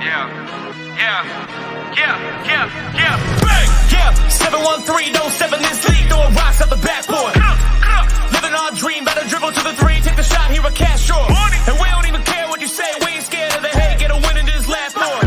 Bang! Yeah, 713, don't step in this league, throwing rocks at the backboard. Living our dream, better dribble to the three, take the shot, here a cash short. And we don't even care what you say, we ain't scared of the hate, get a win in this last more.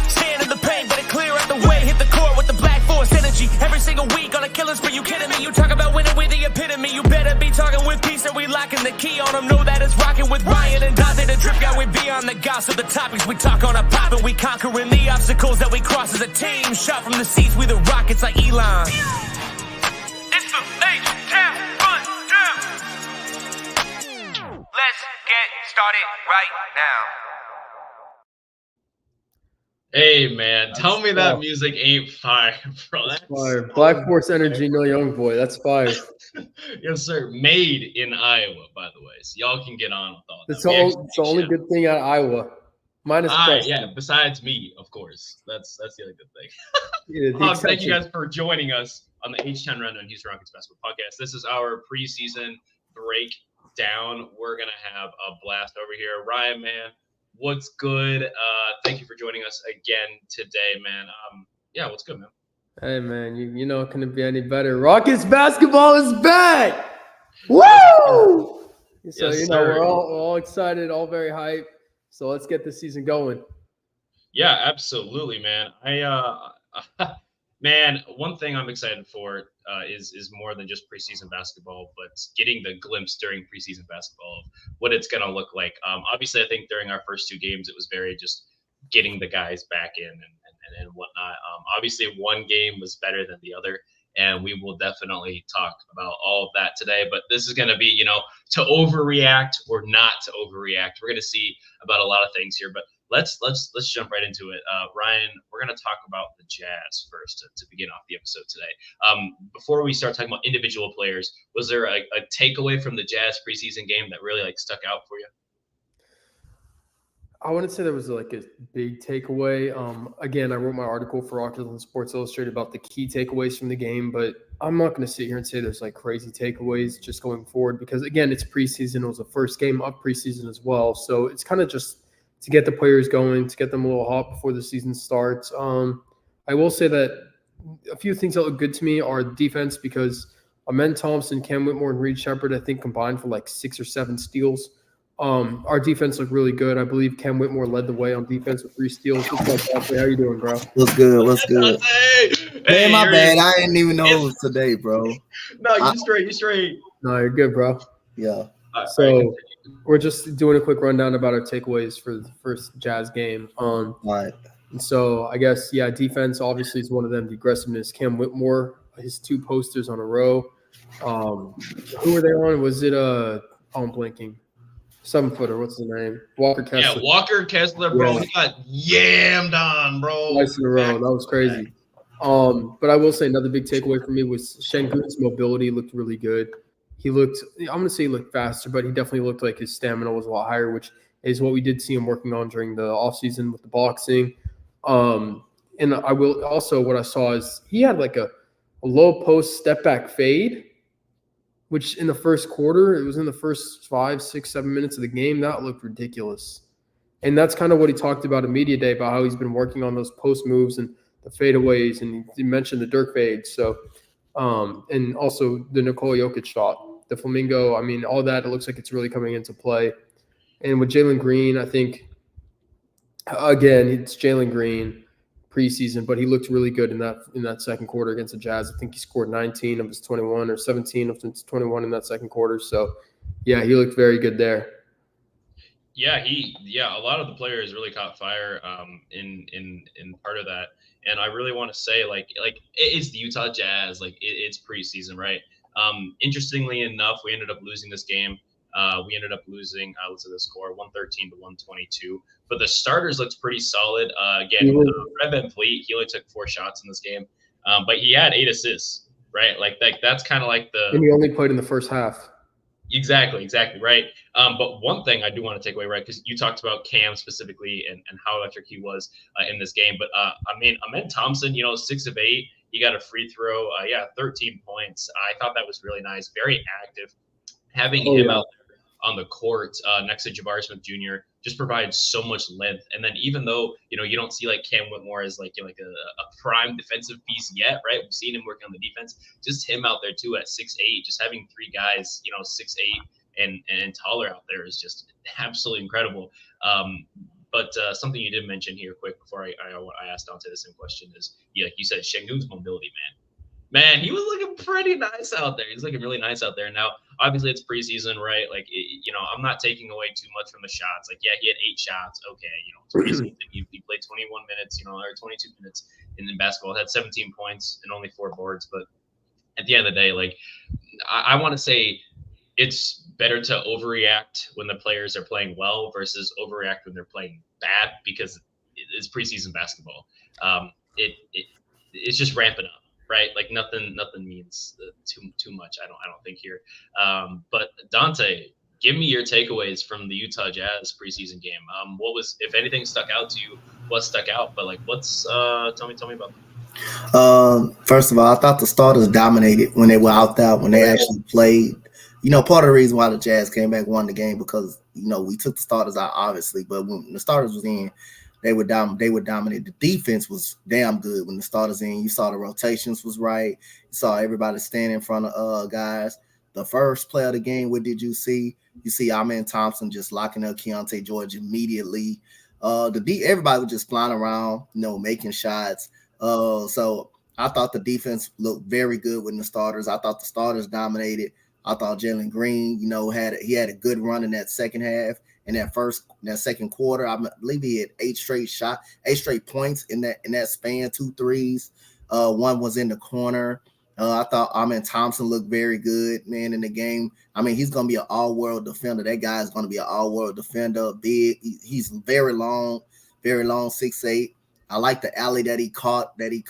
Stand in the paint, better clear out the way, hit the court with the black force energy. Every single week on a killing spree, you kidding me? You talk about winning with the epitome, you better be talking with peace and we locking the key on them. Know that it's rocking with Ryan and Donte, the drip guy with beyond the gossip, the topics we talk on a pop and we conquering the obstacles that we cross as a team. Shot from the seats, we the Rockets like Elon. It's the H-Town Rundown. Let's get started right now. Hey man, tell me that music ain't fire, bro. That's fire. Black Force Energy, no young boy. That's fire. Yes, sir. Made in Iowa, by the way. So y'all can get on with all that. It's the only good thing out of Iowa. Minus Preston. Yeah, besides me, of course. That's the other good thing. Thank you guys for joining us on the H-Town Rundown Houston Rockets Basketball Podcast. This is our preseason breakdown. We're going to have a blast over here. Ryan, man, what's good? Thank you for joining us again today, man. What's good, man? Hey, man, you know it couldn't be any better. Rockets basketball is back! Woo! So, yes, we're all excited, all very hyped. So let's get the season going. Yeah, absolutely, man. Man, one thing I'm excited for is more than just preseason basketball, but getting the glimpse during preseason basketball of what it's going to look like. Obviously, I think during our first two games, it was very just getting the guys back in and whatnot. Obviously, one game was better than the other, and we will definitely talk about all of that today. But this is going to be, to overreact or not to overreact. We're going to see about a lot of things here, but let's jump right into it. Ryan, we're going to talk about the Jazz first to begin off the episode today. Before we start talking about individual players, was there a takeaway from the Jazz preseason game that really stuck out for you? I wouldn't say there was a big takeaway. Again, I wrote my article for Rockets on Sports Illustrated about the key takeaways from the game, but I'm not going to sit here and say there's crazy takeaways just going forward because, again, it's preseason. It was the first game of preseason as well. So it's kind of just to get the players going, to get them a little hot before the season starts. I will say that a few things that look good to me are defense because Amen Thompson, Cam Whitmore, and Reed Shepherd, I think, combined for 6 or 7 steals. Our defense looked really good. I believe Cam Whitmore led the way on defense with 3 steals. What's up, how you doing, bro? What's good? Hey, my bad. I didn't even know it was today, bro. No, you're straight. No, you're good, bro. Yeah. So we're just doing a quick rundown about our takeaways for the first Jazz game. Right. And so I guess, defense obviously is one of them. The aggressiveness. Cam Whitmore, his 2 posters on a row. Who were they on? Was it I'm blinking. 7-footer, what's his name? Walker Kessler. Yeah, Walker Kessler, bro. Yeah. He got yammed on, bro. Twice in a row. That was crazy. But I will say another big takeaway for me was Şengün's mobility looked really good. I'm going to say he looked faster, but he definitely looked like his stamina was a lot higher, which is what we did see him working on during the offseason with the boxing. And I will also, what I saw is he had a low post step back fade, which in the first quarter, it was in the first 5, 6, 7 minutes of the game. That looked ridiculous. And that's kind of what he talked about in media day, about how he's been working on those post moves and the fadeaways. And he mentioned the Dirk fade. So, and also the Nikola Jokic shot, the Flamingo. I mean, all that, it looks like it's really coming into play. And with Jalen Green, I think, again, it's Jalen Green preseason, but he looked really good in that second quarter against the Jazz. I think he scored 19 of his 21 or 17 of his 21 in that second quarter. So, yeah, he looked very good there. Yeah, a lot of the players really caught fire in part of that. And I really want to say, it's the Utah Jazz. It's preseason, right? Interestingly enough, we ended up losing this game. We ended up losing, let's say the score, 113 to 122. But the starters looked pretty solid. Again, Fred VanVleet, he only took 4 shots in this game. But he had 8 assists, right? That's kind of And he only played in the first half. Exactly, right. But one thing I do want to take away, right, because you talked about Cam specifically and how electric he was in this game. But, Amen Thompson, 6 of 8. He got a free throw. 13 points. I thought that was really nice. Very active. Having him out there on the court next to Jabari Smith Jr., just provides so much length. And then even though, you don't see like Cam Whitmore as like, a prime defensive piece yet, right? We've seen him working on the defense, just him out there too at 6'8", just having three guys, 6'8" and taller out there is just absolutely incredible. But something you did mention here quick before I asked Donte the same question is, like you said, Şengün's mobility, man, he was looking pretty nice out there. He's looking really nice out there. Now, obviously, it's preseason, right? Like, I'm not taking away too much from the shots. Like, yeah, he had 8 shots. Okay, it's preseason. He played 21 minutes, or 22 minutes in basketball. Had 17 points and only 4 boards. But at the end of the day, like, I want to say it's better to overreact when the players are playing well versus overreact when they're playing bad, because it's preseason basketball. It's just ramping up. Right, like nothing means too much. I don't think here. But Donte, give me your takeaways from the Utah Jazz preseason game. What was, if anything, stuck out to you? What stuck out? But like, what's tell me about them. First of all, I thought the starters dominated when they were out there, when they actually played. Part of the reason why the Jazz came back, won the game, because we took the starters out, obviously, but when the starters was in, they would dominate. The defense was damn good when the starters in. You saw the rotations was right. You saw everybody standing in front of guys. The first play of the game, what did you see? You see Amen Thompson just locking up Keontae George immediately. Everybody was just flying around, making shots. So I thought the defense looked very good with the starters. I thought the starters dominated. I thought Jalen Green, he had a good run in that second half. In that second quarter, I believe he had 8 straight points in that span, 2 threes. One was in the corner. I thought Amen Thompson looked very good, man, in the game. I mean, he's going to be an all-world defender. That guy is going to be an all-world defender, big. He's very long, 6'8". I like the alley that he caught. He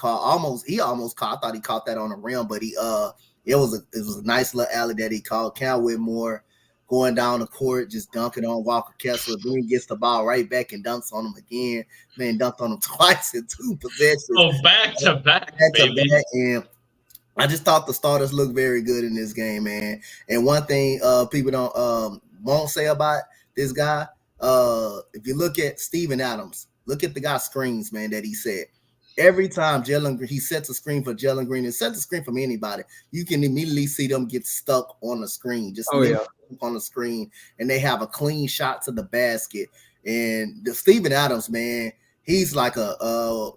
almost caught. I thought he caught that on the rim, but it was a nice little alley that he caught. Cam Whitmore going down the court, just dunking on Walker Kessler. Then gets the ball right back and dunks on him again. Man, dunked on him twice in 2 possessions. Oh, back to back, baby. And I just thought the starters looked very good in this game, man. And one thing people don't won't say about this guy, if you look at Steven Adams, look at the guy's screens, man, that he set. Every time he sets a screen for Jalen Green and sets a screen from anybody, you can immediately see them get stuck on the screen. On the screen, and they have a clean shot to the basket. And the Steven Adams, man, he's like a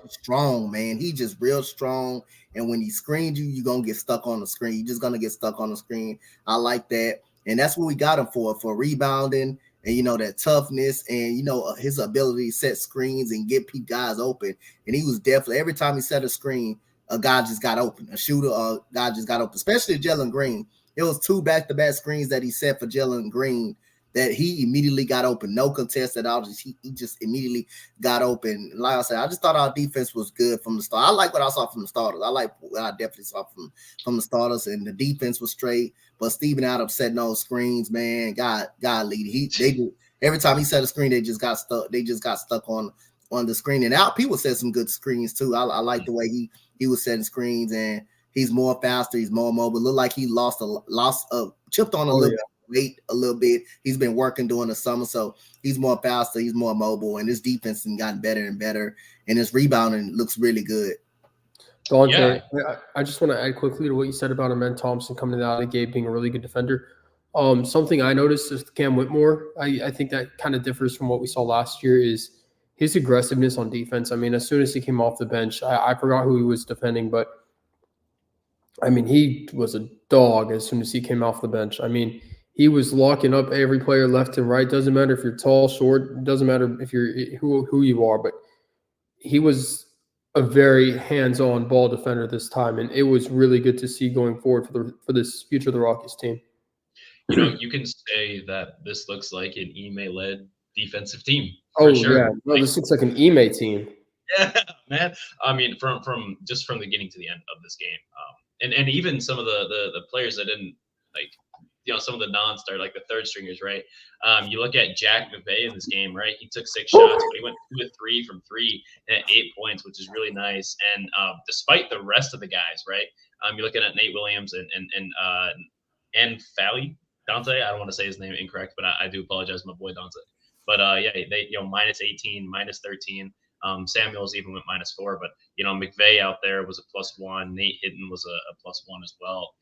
strong, man. He's just real strong. And when he screens you, you're gonna get stuck on the screen. You're just gonna get stuck on the screen. I like that, and that's what we got him for rebounding. And that toughness, and his ability to set screens and get guys open. And he was definitely, every time he set a screen, a guy just got open. A shooter, a guy just got open. Especially Jalen Green. It was 2 back-to-back screens that he set for Jalen Green that he immediately got open. No contest at all. He just immediately got open. Like I said, I just thought our defense was good from the start. I like what I saw from the starters. I like what I definitely saw from the starters, and the defense was straight. But Steven Adams setting those screens, man, God lead. Every time he set a screen, they just got stuck. They just got stuck on the screen. And out people set some good screens too. I like the way he was setting screens, and he's more faster. He's more mobile. Looked like he chipped on a little bit. Weight a little bit. He's been working during the summer, so he's more faster, he's more mobile, and his defense has gotten better and better, and his rebounding looks really good. Donte, I just want to add quickly to what you said about Amen Thompson coming out of the gate being a really good defender. Something I noticed is Cam Whitmore. I think that kind of differs from what we saw last year is his aggressiveness on defense. I mean, as soon as he came off the bench, I forgot who he was defending, but I mean, he was a dog as soon as he came off the bench. I mean, he was locking up every player left and right. Doesn't matter if you're tall, short. Doesn't matter if you're who you are. But he was a very hands-on ball defender this time, and it was really good to see going forward for this future of the Rockies team. You can say that this looks like an Ime-led defensive team. Oh sure. Yeah, no, this looks like an Ime team. Yeah, man. I mean, from the beginning to the end of this game, and even some of the players that didn't like. Some of the non-star, like the third stringers, right? You look at Jack McVay in this game, right? He took 6 shots, but he went 2 of 3 from 3 and 8 points, which is really nice. And despite the rest of the guys, right? You're looking at Nate Williams and Fally. Donte. I don't want to say his name incorrect, but I do apologize, my boy Donte. But yeah, they minus 18, minus 13. Samuels even went -4, but McVay out there was a +1. Nate Hidden was a +1 as well.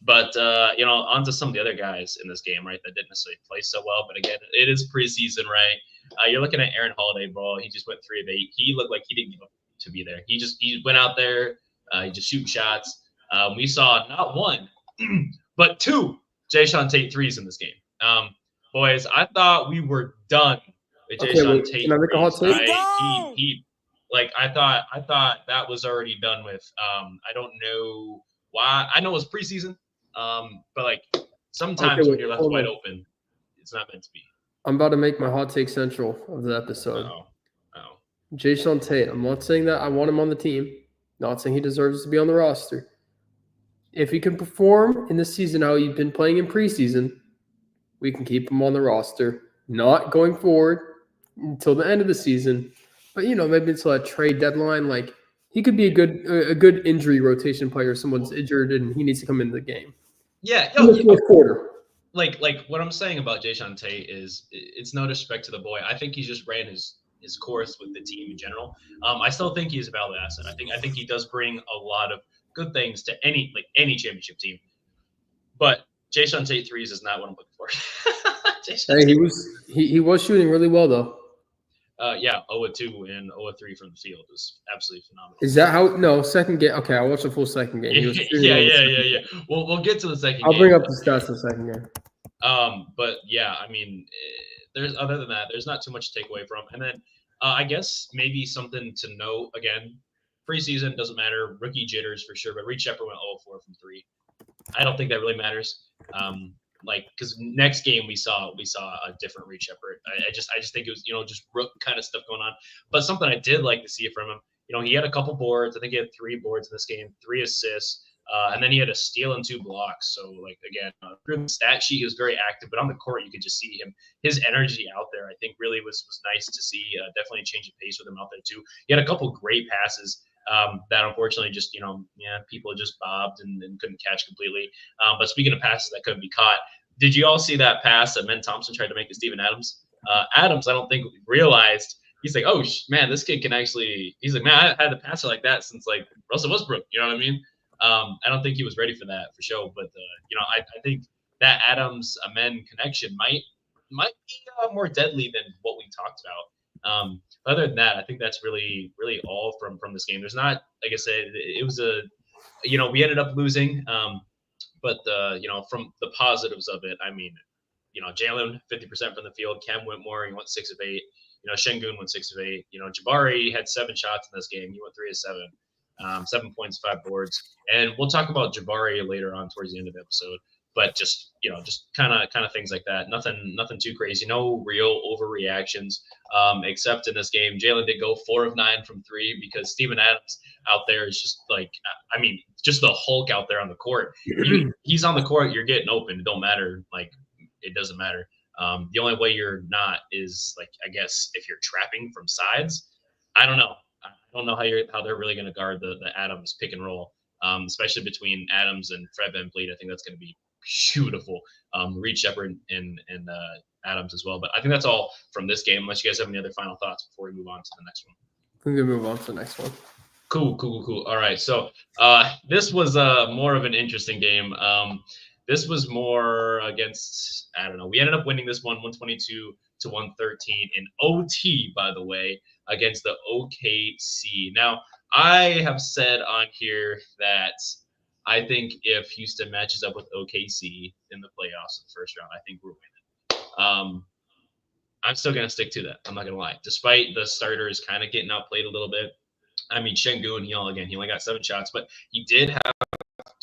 But on to some of the other guys in this game, right, that didn't necessarily play so well. But again, it is preseason, right? You're looking at Aaron Holiday ball. He just went 3 of 8. He looked like he didn't give up to be there. He went out there, he just shooting shots. We saw not one, but 2 Jayshawn Tate threes in this game. Boys, I thought we were done with Jayshawn Tate. Can I make a hot take? Right? He I thought that was already done with. I don't know why. I know it was preseason, but like sometimes when you're left wide open, it's not meant to be. I'm about to make my hot take central of the episode. Oh. Jayshawn Tate. I'm not saying that I want him on the team. Not saying he deserves to be on the roster. If he can perform in the season how he's been playing in preseason, we can keep him on the roster. Not going forward until the end of the season, but maybe until a trade deadline. Like he could be a good injury rotation player. Someone's injured and he needs to come into the game. Yeah, in the fourth quarter. Like what I'm saying about Jayshawn Tate is it's no disrespect to the boy. I think he just ran his course with the team in general. I still think he's a valid asset. I think he does bring a lot of good things to any championship team. But Jayshawn Tate threes is not what I'm looking for. He was shooting really well though. Yeah, 0-2 and 0-3 from the field was absolutely phenomenal. Is that how? No, second game. Okay, I watched the full second game. Yeah. We'll get to the second game. I'll bring up the stats in the second game. But yeah, I mean, there's other than that, there's not too much to take away from. And then I guess maybe something to note again. Preseason doesn't matter. Rookie jitters for sure, but Reed Sheppard went 0-4 from 3. I don't think that really matters. Because next game we saw a different Reed Sheppard. I just think it was just rook kind of stuff going on. But something I did like to see from him. He had a couple boards. I think he had 3 boards in this game, 3 assists, and then he had a steal and 2 blocks. So again, through the stat sheet, he was very active. But on the court, you could just see his energy out there. I think really was nice to see. Definitely a change of pace with him out there too. He had a couple great passes. That unfortunately just, people just bobbed and couldn't catch completely. But speaking of passes that couldn't be caught, did you all see that pass that Men Thompson tried to make to Steven Adams? Adams, I don't think realized. He's like, oh, man, this kid can actually – he's like, man, I had to pass it like that since, Russell Westbrook. You know what I mean? I don't think he was ready for that for sure. But, I think that Adams-Amen connection might be more deadly than what we talked about. Other than that, I think that's really, really all from this game. There's not, like I said, it was we ended up losing. But from the positives of it, I mean, Jalen 50% from the field. Cam Whitmore, he went 6 of 8. Şengün went 6 of 8. Jabari had 7 shots in this game. He went 3 of 7. 7 points, 5 boards. And we'll talk about Jabari later on towards the end of the episode. But just kind of things like that. Nothing too crazy. No real overreactions. Except in this game, Jalen did go 4 of 9 from 3 because Steven Adams out there is just just the Hulk out there on the court. He's on the court, you're getting open. It don't matter. It doesn't matter. The only way you're not is I guess if you're trapping from sides. I don't know. I don't know how they're really going to guard the Adams pick and roll, especially between Adams and Fred VanVleet. I think that's going to be beautiful. Reed Sheppard and Adams as well. But I think that's all from this game. Unless you guys have any other final thoughts before we move on to the next one. We're gonna move on to the next one. Cool. All right. So this was more of an interesting game. This was more against, I don't know. We ended up winning this one 122 to 113 in OT, by the way, against the OKC. Now, I have said on here that I think if Houston matches up with OKC in the playoffs in the first round, I think we're winning. I'm still going to stick to that. I'm not going to lie. Despite the starters kind of getting outplayed a little bit. I mean, Şengün, he only got 7 shots, but he did have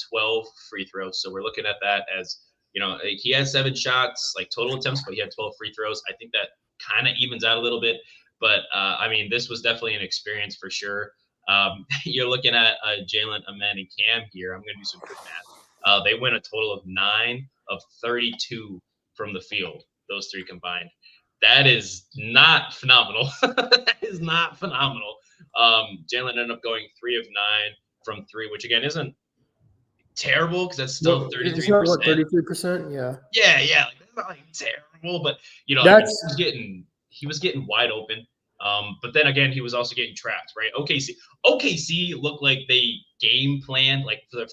12 free throws. So we're looking at that as, he had 7 shots, total attempts, but he had 12 free throws. I think that kind of evens out a little bit. But, I mean, this was definitely an experience for sure. You're looking at Jalen, Amen, and Cam here. I'm going to do some quick math. They win a total of 9 of 32 from the field, those 3 combined. That is not phenomenal. That is not phenomenal. Jalen ended up going 3 of 9 from 3, which again isn't terrible because that's still 33%. What, 33%? Yeah. Yeah, like, that's not like terrible, but he was getting wide open. But then again, he was also getting trapped, right? OKC looked like they game planned, like for the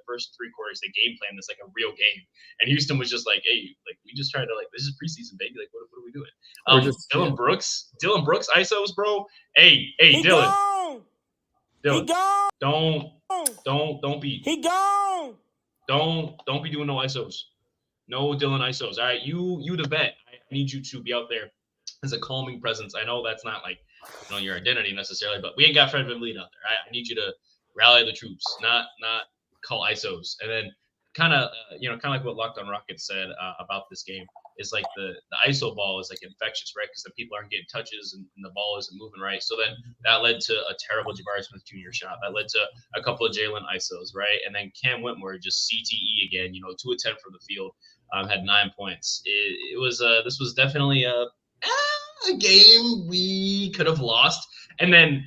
first 3 quarters, they game planned this like a real game. And Houston was just like, hey, like we just tried to like, this is preseason, baby. Like, what are we doing? Dylan Brooks ISOs, bro. Hey, Dylan. Don't be. He gone. Don't be doing no ISOs. No Dylan ISOs. All right, you the vet. I need you to be out there as a calming presence. I know that's not like your identity necessarily, but we ain't got Fred VanVleet out there. I need you to rally the troops, not call ISOs. And then kind of like what Locked On Rockets said about this game is like the ISO ball is like infectious, right? Because the people aren't getting touches and the ball isn't moving right. So then that led to a terrible Jabari Smith Jr. shot. That led to a couple of Jalen ISOs, right? And then Cam Whitmore just CTE again, 2 of 10 from the field, had 9 points. This was definitely a game we could have lost. And then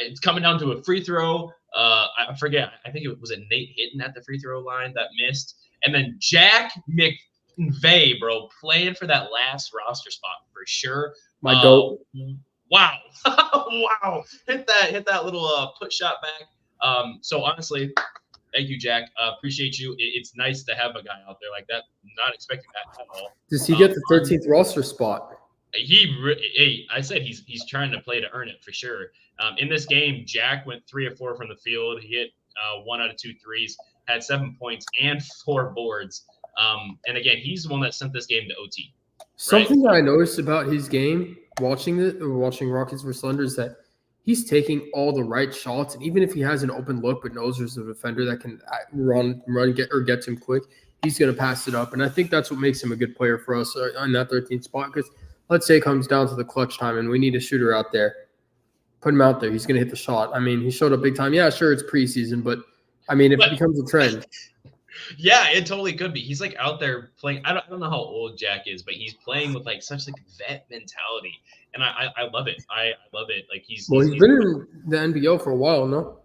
it's coming down to a free throw. I forget. I think it was Nate Hitton at the free throw line that missed. And then Jack McVay, bro, playing for that last roster spot for sure. My goat. Wow. Wow. Hit that little put shot back. So honestly, thank you, Jack. Appreciate you. It's nice to have a guy out there like that. Not expecting that at all. Does he get the 13th roster spot? I said he's trying to play to earn it for sure. In this game, Jack went 3 of 4 from the field. He hit 1 out of 2 threes, had 7 points and 4 boards. And again, he's the one that sent this game to OT. Something that I noticed about his game, watching Rockets vs Thunder, is that he's taking all the right shots, and even if he has an open look but knows there's a defender that can run, get to him quick, he's going to pass it up. And I think that's what makes him a good player for us on that 13th spot. Because let's say it comes down to the clutch time and we need a shooter out there. Put him out there. He's going to hit the shot. I mean, he showed up big time. Yeah, sure, it's preseason, but I mean, if it becomes a trend. Yeah, it totally could be. He's like out there playing. I don't know how old Jack is, but he's playing with like such like vet mentality, and I love it. I love it. Like he's been in the NBO for a while, no?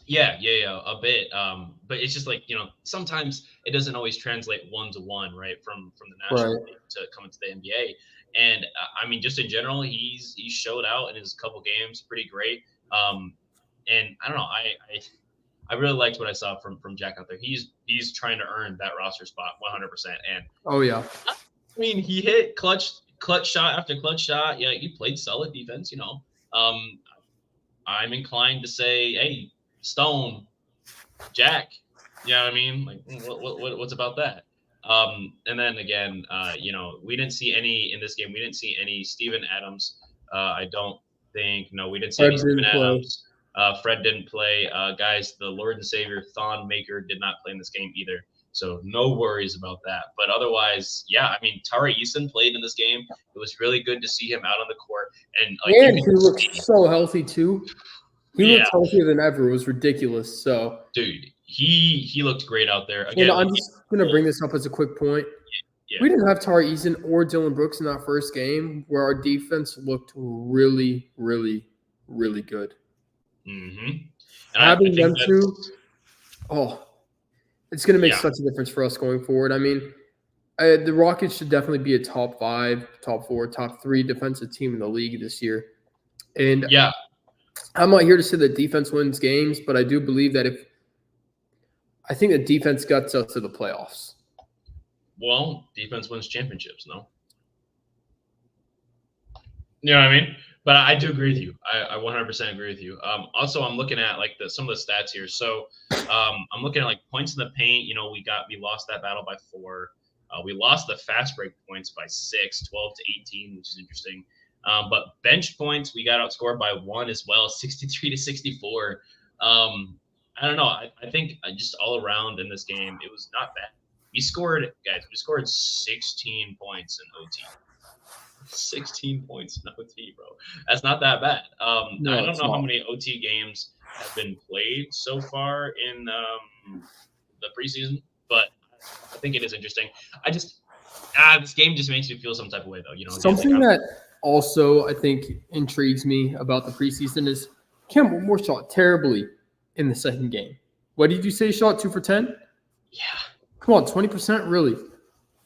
Yeah, a bit. But it's just like sometimes it doesn't always translate 1-to-1, right, from the national league to coming to the NBA. And I mean, just in general, he showed out in his couple games, pretty great. And I don't know, I really liked what I saw from Jack out there. He's trying to earn that roster spot 100%. And oh yeah, I mean, he hit clutch shot after clutch shot. Yeah, he played solid defense. I'm inclined to say, hey, Stone, Jack. You know what I mean? Like, what's about that? And then again, we didn't see any in this game. We didn't see any Steven Adams. I don't think. No, we didn't see any Steven Adams. Fred didn't play. Guys, the Lord and Savior Thon Maker did not play in this game either. So no worries about that. But otherwise, yeah, I mean, Tari Eason played in this game. It was really good to see him out on the court. And he looked so healthy too. He looked healthier than ever. It was ridiculous. So, dude, he looked great out there. Again, I'm just going to bring this up as a quick point. Yeah. We didn't have Tari Eason or Dylan Brooks in that first game where our defense looked really, really, really good. Mm-hmm. Having them two, it's going to make such a difference for us going forward. I mean, the Rockets should definitely be a top 5, top 4, top 3 defensive team in the league this year. And I'm not here to say that defense wins games, but I do believe that I think that defense gets us to the playoffs. Well, defense wins championships, no? You know what I mean? But I do agree with you. I 100% agree with you. Also, I'm looking at like some of the stats here. So I'm looking at like points in the paint. We lost that battle by 4. We lost the fast break points by 6, 12 to 18, which is interesting. But bench points, we got outscored by 1 as well, 63 to 64. I don't know. I think just all around in this game, it was not bad. We scored 16 points in OT. 16 points in OT, bro. That's not that bad. No, I don't know how many OT games have been played so far in the preseason, but I think it is interesting. This game just makes me feel some type of way, though. Something that also I think intrigues me about the preseason is Cam Whitmore shot terribly in the second game. What did you say? Shot 2 for 10? Yeah. Come on, 20%, really.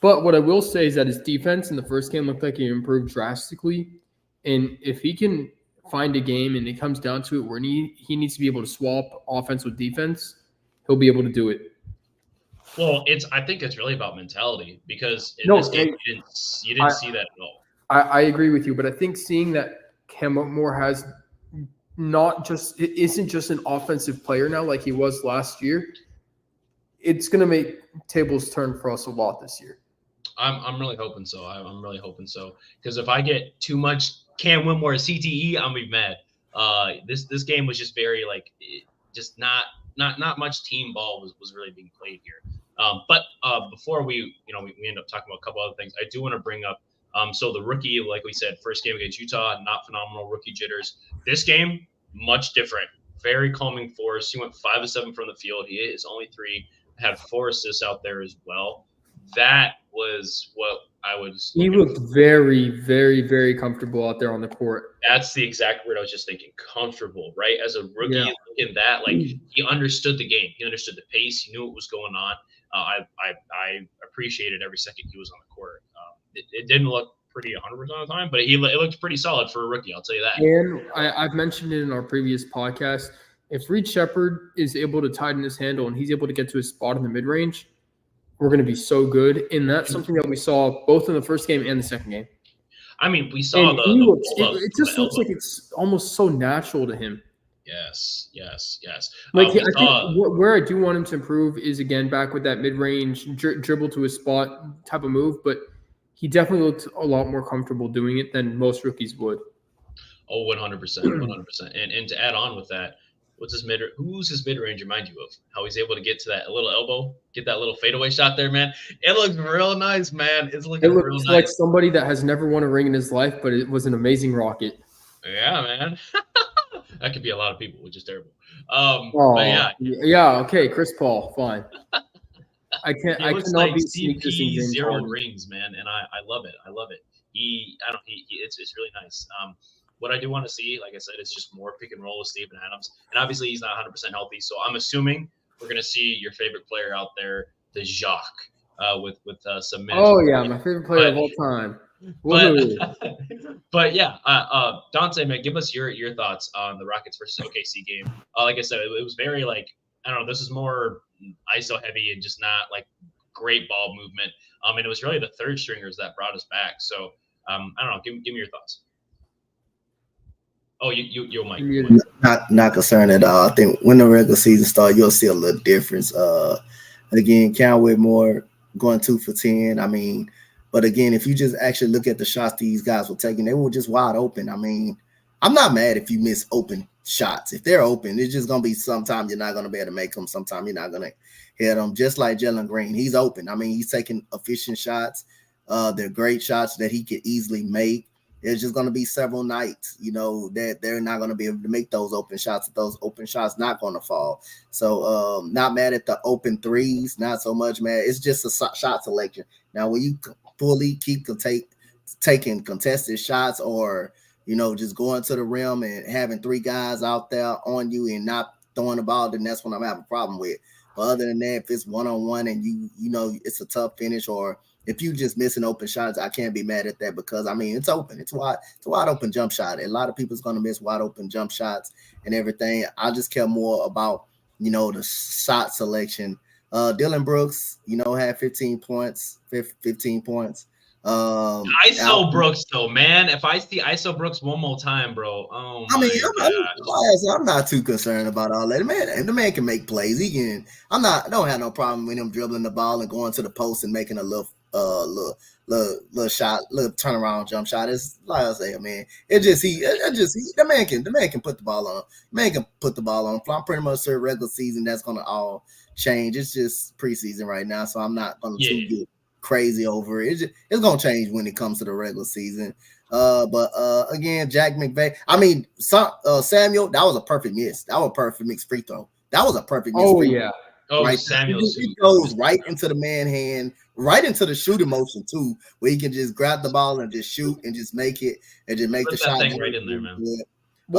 But what I will say is that his defense in the first game looked like he improved drastically. And if he can find a game and it comes down to it where he needs to be able to swap offense with defense, he'll be able to do it. Well, I think it's really about mentality because in No, this game you didn't see that at all. I agree with you, but I think seeing that Kemba Moore has it isn't just an offensive player now like he was last year, it's going to make tables turn for us a lot this year. I'm really hoping so. I'm really hoping so because if I get too much Cam Whitmore CTE, I'm gonna be mad. This game was just very just not much team ball was really being played here. But before we end up talking about a couple other things, I do want to bring up so the rookie, like we said, first game against Utah, not phenomenal, rookie jitters. This game, much different, very calming force. He went 5 of 7 from the field. He hit his only 3, had 4 assists out there as well. That was what I was. He looked very, very, very comfortable out there on the court. That's the exact word I was just thinking. Comfortable, right? As a rookie, looking that, he understood the game. He understood the pace. He knew what was going on. I appreciated every second he was on the court. It didn't look pretty 100% of the time, but it looked pretty solid for a rookie. I'll tell you that. And I've mentioned it in our previous podcast. If Reed Shepherd is able to tighten his handle and he's able to get to his spot in the mid-range, we're going to be so good. And that's something that we saw both in the first game and the second game. I mean, we saw it just looks like it's almost so natural to him. Yes. I think where I do want him to improve is, again, back with that mid-range dribble to his spot type of move, but he definitely looked a lot more comfortable doing it than most rookies would. Oh, 100%. And to add on with that, who's his mid-range remind you of? How he's able to get to that little elbow, get that little fadeaway shot there, man. It looks real nice, man. It looks like somebody that has never won a ring in his life, but it was an amazing rocket. Yeah, man. That could be a lot of people, which is terrible. But yeah. Okay, Chris Paul, fine. I cannot be CP 0 rings, man, and I love it. It's really nice. What I do want to see, like I said, is just more pick and roll with Steven Adams, and obviously he's not 100% healthy, so I'm assuming we're gonna see your favorite player out there, the Jacques, with some minutes. Oh yeah, my favorite player of all time. But yeah, Donte, man, give us your thoughts on the Rockets versus OKC game. Like I said, it was very I don't know. This is more ISO heavy and just not great ball movement. And it was really the third stringers that brought us back. So I don't know. Give me your thoughts. Oh, you Mike. Not concerned at all. I think when the regular season starts, you'll see a little difference. Again, Cam Whitmore going 2 for 10. I mean, but again, if you just actually look at the shots these guys were taking, they were just wide open. I mean, I'm not mad if you miss open shots. If they're open, it's just going to be sometimes you're not going to be able to make them. Sometimes you're not going to hit them. Just like Jalen Green, he's open. I mean, he's taking efficient shots. They're great shots that he could easily make. There's just going to be several nights, that they're not going to be able to make those open shots. Those open shots not going to fall. So not mad at the open threes, not so much mad. It's just a shot selection. Now, when you fully keep taking contested shots or, just going to the rim and having 3 guys out there on you and not throwing the ball, then that's when I'm having a problem with. But other than that, if it's one-on-one and it's a tough finish, or if you just missing open shots, I can't be mad at that because, I mean, it's open. It's a wide open jump shot. A lot of people's going to miss wide open jump shots and everything. I just care more about, the shot selection. Dylan Brooks, had 15 points. ISO Brooks, though, man. If I see ISO Brooks one more time, bro. Oh, my I'm not too concerned about all that. The man can make plays. He can. I don't have no problem with him dribbling the ball and going to the post and making a little shot, little turnaround jump shot. It's like I say, man. The man can put the ball on. The man can put the ball on. I'm pretty much sure regular season that's gonna all change. It's just preseason right now, so I'm not gonna get crazy over it. It's gonna change when it comes to the regular season. But again, Jack McVay. I mean, Samuel. That was a perfect miss. That was a perfect mixed free throw. That was a perfect miss. Oh yeah. Oh, right. Samuel. He goes right into the man hand, right into the shooting motion too, where he can just grab the ball and just shoot and just make it and just make the shot. Thing right in there, man.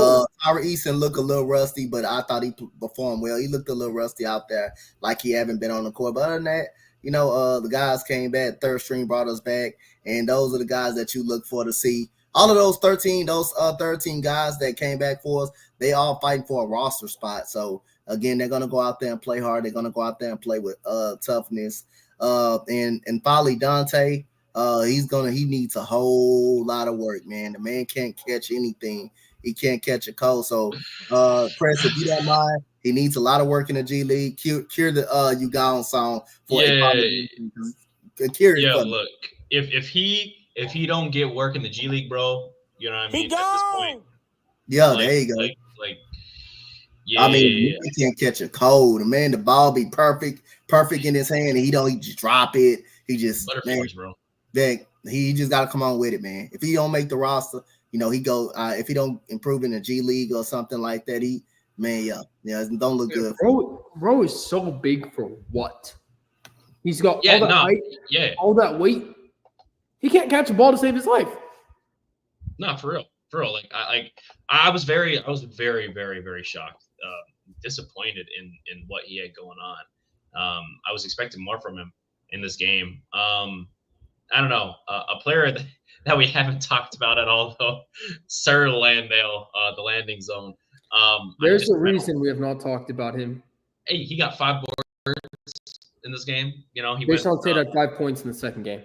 Tyra Eason looked a little rusty, but I thought he performed well. He looked a little rusty out there, like he haven't been on the court. But other than that, the guys came back. Third string brought us back, and those are the guys that you look for to see. All of those 13 guys that came back for us, they all fighting for a roster spot. So again, they're gonna go out there and play hard. They're gonna go out there and play with toughness. And finally, Donte, he needs a whole lot of work, man. The man can't catch anything. He can't catch a cold. So, Preston, if you don't mind, he needs a lot of work in the G League. Cure the You Gone song for look, if he don't get work in the G League, bro, you know what I mean? At this point. Yeah, there you go. I mean, he can't catch a cold. Man, the ball be perfect in his hand, and he just drop it. He just bro. He just gotta come on with it, man. If he don't make the roster, he go. If he don't improve in the G League or something like that, it don't look good. Bro is so big for what? He's got all that height, all that weight. He can't catch a ball to save his life. No, for real. Like I was very, very, very shocked, disappointed in what he had going on. I was expecting more from him in this game. I don't know, a player that we haven't talked about at all, though, Sir Landale, the landing zone. There's a reason we have not talked about him. Hey, he got 5 boards in this game. He Based Tate had 5 points in the second game.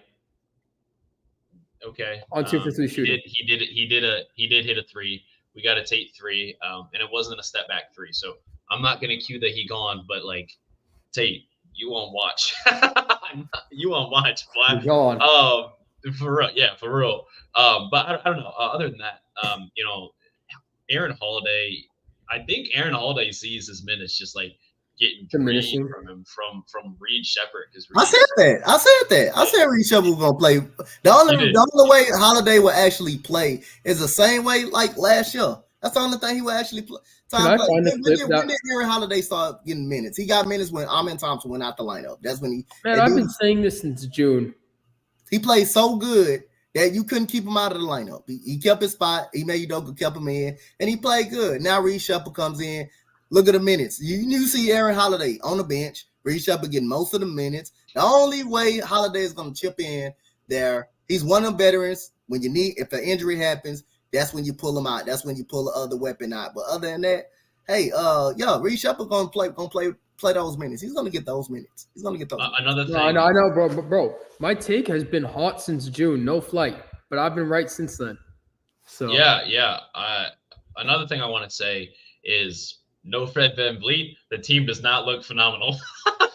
Okay. On 2 for 3 shooting. He did hit a 3. We got a Tate 3, and it wasn't a step back 3. So I'm not gonna cue that he gone, but like Tate, you won't watch. You won't watch, boy. Gone. For real. But I don't know. Other than that, Aaron Holiday. I think Aaron Holiday sees his minutes just like getting diminishing from him from Reed Shepherd. I said that. I said Reed Shepherd was gonna play. The only way Holiday will actually play is the same way like last year. That's the only thing he will actually play. When did Aaron Holiday start getting minutes? He got minutes when Amen Thompson went out the lineup. That's when he. Man, I've been saying this since June. He played so good that you couldn't keep him out of the lineup. He kept his spot. Ime Udoka kept him in, and he played good. Now Reed Shepherd comes in. Look at the minutes. You see Aaron Holiday on the bench. Reed Shepherd getting most of the minutes. The only way Holiday is going to chip in there, he's one of them veterans. When you need, if an injury happens, that's when you pull him out. That's when you pull the other weapon out. But other than that, hey, Reed Shepherd gonna play those minutes. He's gonna get those minutes. He's gonna get those. Another thing. I know, bro. My take has been hot since June. No flight, but I've been right since then. So yeah. Another thing I want to say is no Fred VanVleet. The team does not look phenomenal.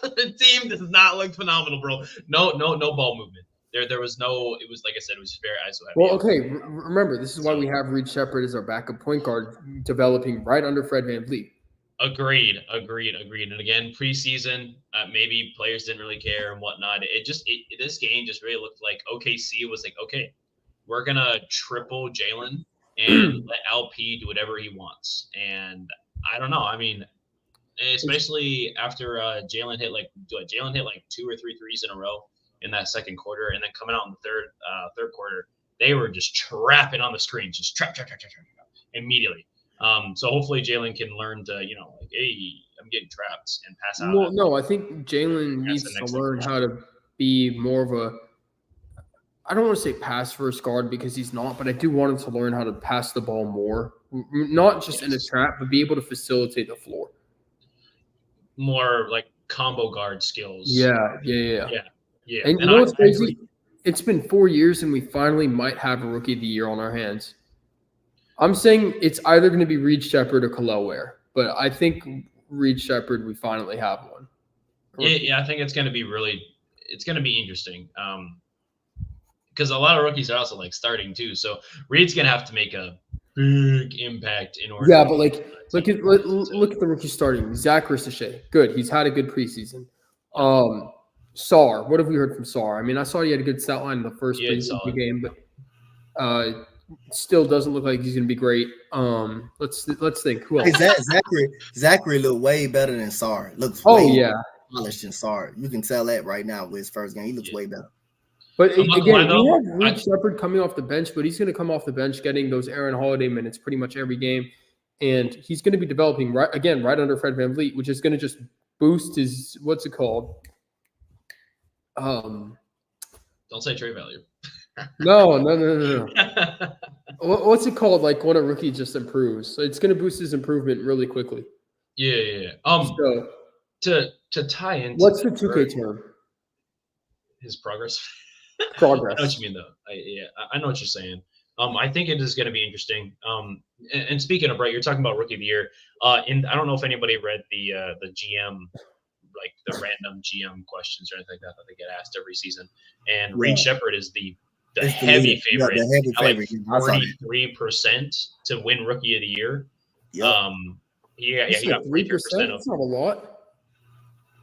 The team does not look phenomenal, bro. No ball movement. There was no. It was like I said. It was very ISO heavy. Well, okay. Remember, this is why we have Reed Shepherd as our backup point guard, developing right under Fred VanVleet. Agreed. And again, preseason, maybe players didn't really care and whatnot. This game just really looked like OKC was like, okay, we're gonna triple Jalen and let LP do whatever he wants. And I don't know. I mean, especially after Jalen hit like 2 or 3 threes in a row in that second quarter, and then coming out in the third quarter, they were just trapping on the screen, just trap immediately. So hopefully Jalen can learn to, hey, I'm getting trapped and pass out. Well, no, I think Jalen needs to learn how to be more of a, I don't want to say pass first guard because he's not, but I do want him to learn how to pass the ball more, not just in a trap, but be able to facilitate the floor. More like combo guard skills. Yeah. And you know what's crazy? It's been 4 years and we finally might have a rookie of the year on our hands. I'm saying it's either going to be Reed Shepherd or Khalil Ware, but I think Reed Shepherd, we finally have one. Yeah, I think it's going to be interesting. Because a lot of rookies are also like starting too. So Reed's going to have to make a big impact in order. Yeah, but like look at the rookie starting. Zach Ricochet, good. He's had a good preseason. Sar, what have we heard from Sar? I mean, I saw he had a good stat line in the first preseason game, but still doesn't look like he's going to be great. Let's think. Who else? Hey, Zachary looked way better than Sar. Looks polished than Sar. You can tell that right now with his first game. He looks way better. But again, we have Reed Shepherd coming off the bench, but he's going to come off the bench getting those Aaron Holiday minutes pretty much every game. and he's going to be developing right under Fred VanVleet, which is going to just boost his what's it called? Don't say trade value. No. What's it called? Like when a rookie just improves, so it's going to boost his improvement really quickly. Yeah. So to tie into what's the 2K term? His progress. Progress. I know what you mean though. I know what you're saying. I think it is going to be interesting. And speaking of, right, you're talking about rookie of the year. And I don't know if anybody read the GM, like the random GM questions or anything like that they get asked every season. And Reed Shepherd is the heavy favorite. Yeah, the heavy favorite. Like 43% to win rookie of the year. Yep. He got 43% of. That's not a lot.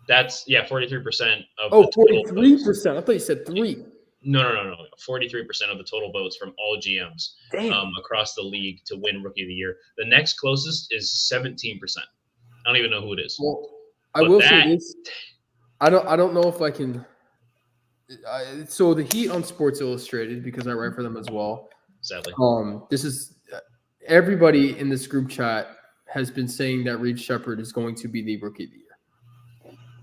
That's 43% of. Oh, 43%. I thought you said 3. No. 43% of the total votes from all GMs across the league to win Rookie of the Year. The next closest is 17%. I don't even know who it is. Well, I will say this. I don't know if I can. So the Heat on Sports Illustrated, because I write for them as well. Sadly. This is everybody in this group chat has been saying that Reed Shepherd is going to be the Rookie of the Year.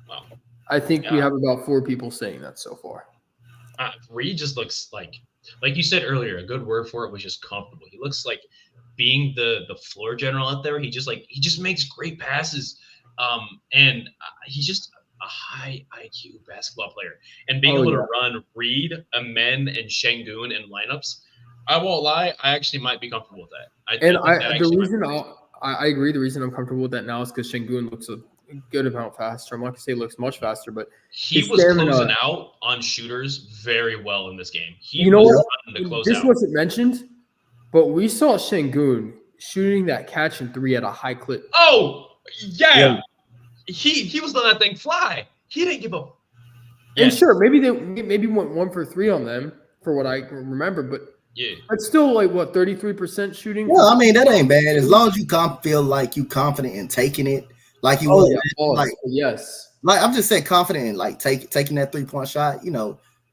Wow. I think we have about 4 people saying that so far. Reed just looks like you said earlier, a good word for it was just comfortable. He looks like being the floor general out there. He just makes great passes. And he's just a high IQ basketball player. And being able to run Reed, Amen, and Şengün in lineups, I won't lie, I actually might be comfortable with that. I agree. The reason I'm comfortable with that now is because Şengün looks a good amount faster. I'm not gonna say he looks much faster, but he was closing out on shooters very well in this game. This wasn't mentioned, but we saw Şengün shooting that catch and 3 at a high clip. Oh yeah. He was letting that thing fly. He didn't give up. And sure, maybe they went 1 for 3 on them for what I remember, but it's still like what 33% shooting. Well, I mean that ain't bad as long as you feel like you confident in taking it. Like you yes. Like I'm just saying confident in like taking that 3-point shot,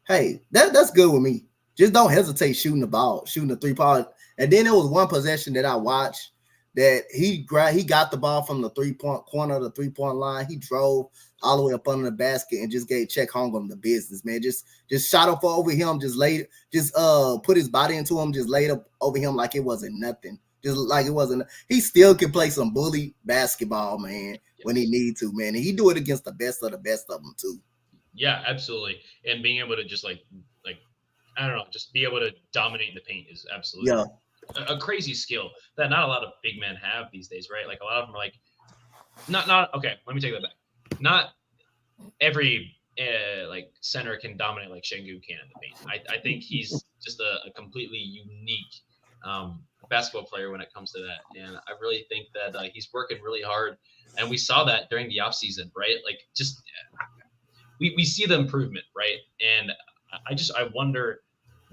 hey, that's good with me. Just don't hesitate shooting the ball, shooting the 3-point. And then there was one possession that I watched that he got the ball from the 3-point corner of the 3-point line. He drove all the way up under the basket and just gave Chet Holmgren the business, man. Just shot up over him, put his body into him, just laid up over him like it wasn't nothing. Just like it wasn't. He still can play some bully basketball, man, when he need to, man. And he do it against the best of them too. Yeah, absolutely. And being able to just like I don't know, just be able to dominate in the paint is absolutely a crazy skill that not a lot of big men have these days, right? Like a lot of them are like not okay. Let me take that back. Not every like center can dominate like Şengün can in the paint. I think he's just a completely unique basketball player when it comes to that, and I really think that he's working really hard, and we saw that during the offseason, right? Like just we see the improvement, right? And I wonder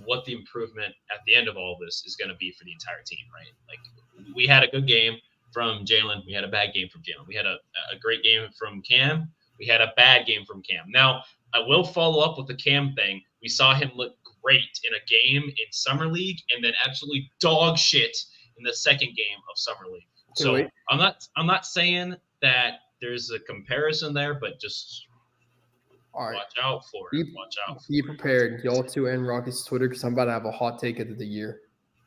what the improvement at the end of all this is going to be for the entire team, right? Like we had a good game from Jalen, we had a bad game from Jalen, we had a great game from Cam, we had a bad game from Cam. Now I will follow up with the Cam thing. We saw him look great in a game in Summer League and then absolutely dog shit in the second game of Summer League. So I'm not saying that there's a comparison there, but just watch out for it. Be prepared. Y'all too, and Rocket's Twitter, because I'm about to have a hot take of the year.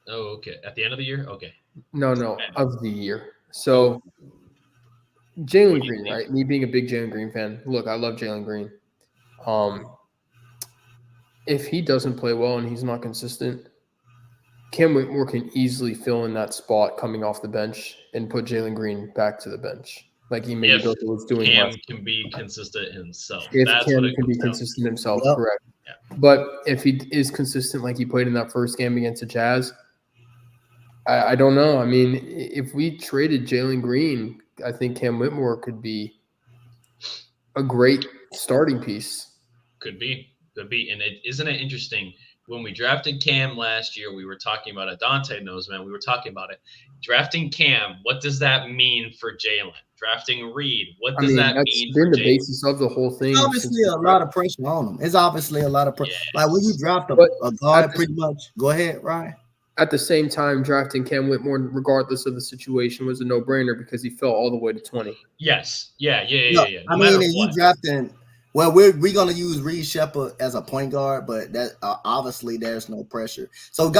Oh, okay. At the end of the year? Okay. No, of the year. So Jalen Green, right? Me being a big Jalen Green fan. Look, I love Jalen Green. If he doesn't play well and he's not consistent, Cam Whitmore can easily fill in that spot coming off the bench and put Jalen Green back to the bench, like he maybe was doing. Cam can be consistent himself. If Cam can be consistent himself, correct. Yeah. But if he is consistent like he played in that first game against the Jazz, I don't know. I mean, if we traded Jalen Green, I think Cam Whitmore could be a great starting piece. Could be. And isn't it interesting? When we drafted Cam last year, we were talking about it. Donte knows, man. We were talking about it. Drafting Cam, what does that mean for Jalen? Drafting Reed, what does that mean for Jalen? That's been the basis of the whole thing. Obviously, a lot of pressure on him. It's obviously a lot of pressure. Like when you draft a guard, pretty much. Go ahead, Ryan. at the same time, drafting Cam Whitmore, regardless of the situation, was a no-brainer because he fell all the way to 20. Yes. Yeah. No, No I matter mean, and you what. drafting. Well, we're gonna use Reed Shepard as a point guard, but that obviously there's no pressure. So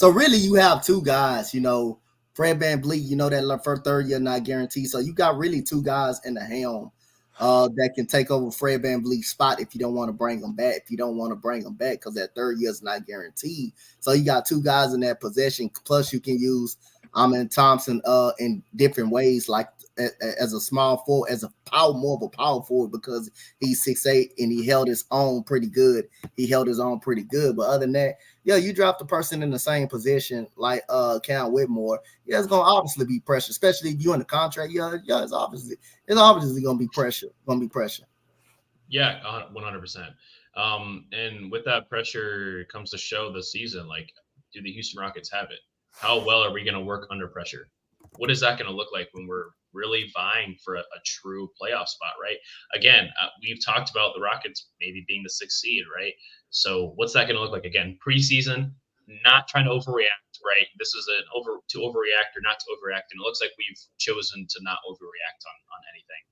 really you have two guys. Fred VanVleet. That for third year not guaranteed. So you got really two guys in the helm that can take over Fred VanVleet's spot if you don't want to bring them back. If you don't want to bring them back because that third year is not guaranteed. So you got two guys in that possession. Plus you can use Thompson in different ways, like as a small forward, as more of a power forward because he's 6'8" and he held his own pretty good. But other than that, you draft a person in the same position like Cam Whitmore. It's gonna obviously be pressure, especially if you're in the contract. It's obviously gonna be pressure. Yeah, 100%. And with that pressure comes to show the season. Like, do the Houston Rockets have it? How well are we going to work under pressure? What is that going to look like when we're really vying for a true playoff spot, right? Again, we've talked about the Rockets maybe being the 6th seed, right? So what's that going to look like? Again, preseason, not trying to overreact, right? This is to overreact or not to overreact, and it looks like we've chosen to not overreact on anything.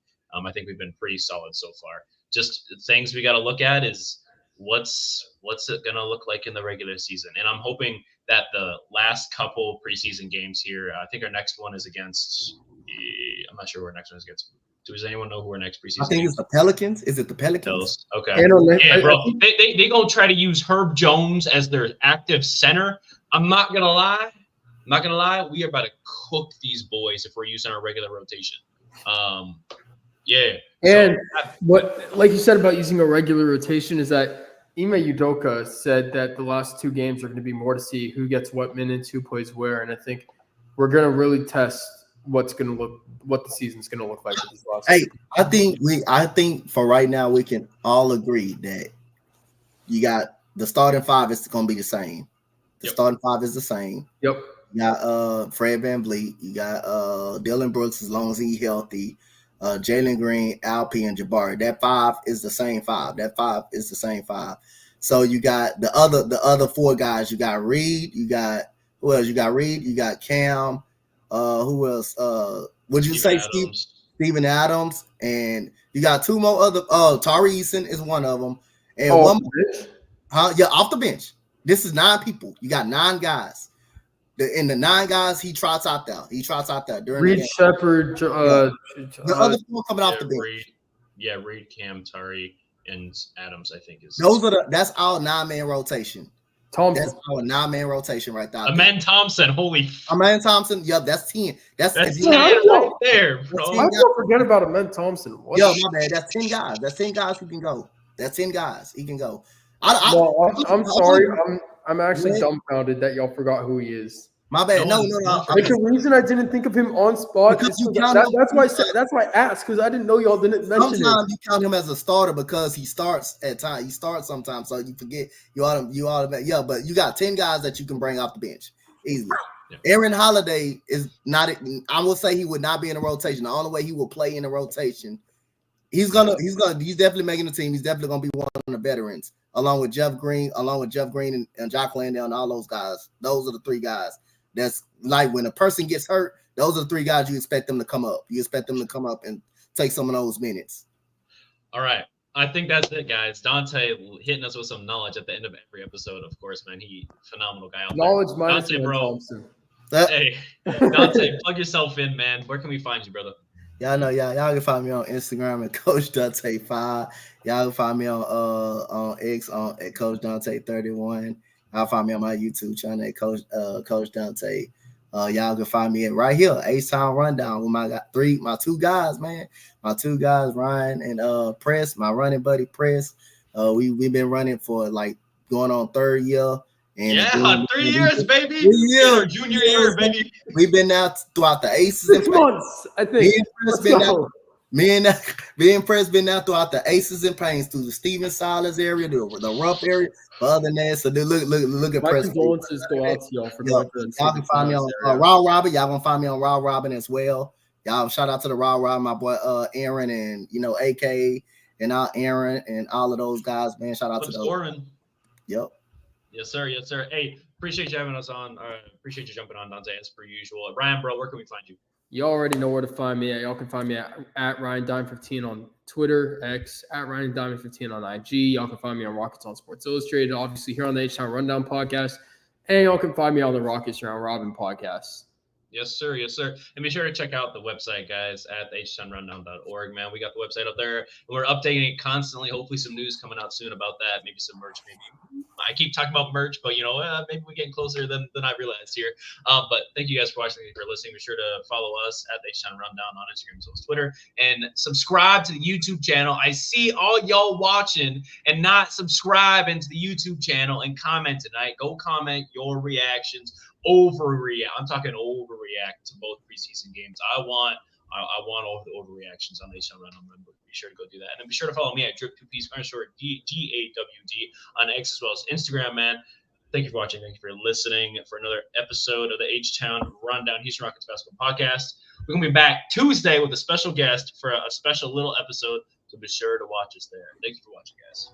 I think we've been pretty solid so far. Just things we got to look at is what's it going to look like in the regular season, and I'm hoping that the last couple preseason games here, I think our next one is against. I'm not sure who our next one is against. Does anyone know who our next preseason? I think it's the Pelicans. Is it the Pelicans? Okay. Yeah, bro. They gonna try to use Herb Jones as their active center. I'm not gonna lie. We are about to cook these boys if we're using our regular rotation. Yeah. And what, like you said about using a regular rotation, is that Ime Udoka said that the last two games are going to be more to see who gets what minutes, who plays where, and I think we're going to really test what the season's going to look like with these last. Hey, I think for right now we can all agree that you got the starting five is going to be the same. Starting five is the same. Yep. You got Fred VanVleet. You got Dylan Brooks as long as he's healthy. Jalen Green, Alpi, and Jabari. That five is the same five. So you got the other four guys. You got Reed. You got who else? You got Reed. You got Cam. Who else? Would you say Steven Adams? And you got two more other. Tari Eason is one of them. And one more. Yeah, off the bench. This is 9 people. You got 9 guys. And the 9 guys he trots out there during Reed the game. Shepard. The other 4 coming off the bench. Reed, Cam, Tari, and Adams. I think is that's our 9-man rotation. Thompson. That's our 9-man rotation right there. Amen Thompson. Amen Thompson. Yeah, that's 10. That's 10 right there, bro. I don't forget about Amen Thompson. My bad. That's 10 guys. That's 10 guys who can go. That's 10 guys. He can go. I'm sorry. I'm actually dumbfounded that y'all forgot who he is. My bad. No. Like the reason I didn't think of him on spot is that's why I asked, because I didn't know y'all didn't mention him. Sometimes you count him as a starter because he starts at times. He starts sometimes, so you forget you automatically. Yeah, but you got 10 guys that you can bring off the bench easily. Yeah. Aaron Holiday is not. I will say he would not be in the rotation. The only way he will play in the rotation, he's definitely making the team. He's definitely gonna be one of the veterans, along with Jeff Green and Jock Landale and all those guys. Those are the 3 guys. That's like when a person gets hurt, those are the 3 guys you expect them to come up. You expect them to come up and take some of those minutes. All right. I think that's it, guys. Donte hitting us with some knowledge at the end of every episode, of course, man. Phenomenal guy out there. Knowledge minus Donte, bro. Thompson. Hey, Donte, plug yourself in, man. Where can we find you, brother? Y'all know, y'all can find me on Instagram at Coach Donte 5. Y'all can find me on X at Coach Donte 31. Y'all find me on my YouTube channel at Coach Donte. Y'all can find me right here, HTOWN Rundown, with my 2 guys, man. My 2 guys, Ryan and Press, my running buddy Press. We've been running for like going on 3rd year. And 3 years, baby. 3 years, junior year, baby. We've been out throughout the Aces. 6 months, I think. Me and Press been out throughout the Aces and Pains, through the Steven Silas area, the rough area. But other than that, so look at Press. My condolences go out to y'all for y'all can find me on Raw Robin. Y'all gonna find me on Raw Robin as well. Y'all shout out to the Raw Robin, my boy Aaron and AK and Aaron and all of those guys, man. Shout out to those. Orman. Yep. Yes, sir. Hey, Appreciate you having us on. Appreciate you jumping on, Donte, as per usual. Ryan, bro, where can we find you? You already know where to find me at. Y'all can find me at Ryan Diamond 15 on Twitter, X, at Ryan Diamond 15 on IG. Y'all can find me on Rockets on Sports Illustrated, obviously here on the H-Town Rundown podcast. And y'all can find me on the Rockets Round Robin podcast. Yes, sir. Yes, sir. And be sure to check out the website, guys, at HTOWNRundown.org, man. We got the website up there, and we're updating it constantly. Hopefully some news coming out soon about that. Maybe some merch, maybe. I keep talking about merch, but, maybe we're getting closer than I realized here. But thank you guys for watching. Thank you for listening. Be sure to follow us at HTOWN Rundown on Instagram as well as Twitter. And subscribe to the YouTube channel. I see all y'all watching and not subscribing to the YouTube channel and comment tonight. Go comment your reactions. I'm talking overreact to both preseason games. I want all the overreactions on the H-Town Rundown. Be sure to go do that. And be sure to follow me at drip2piece_DAWD on X as well as Instagram, man. Thank you for watching. Thank you for listening for another episode of the H-Town Rundown Houston Rockets Basketball Podcast. We're going to be back Tuesday with a special guest for a special little episode, so be sure to watch us there. Thank you for watching, guys.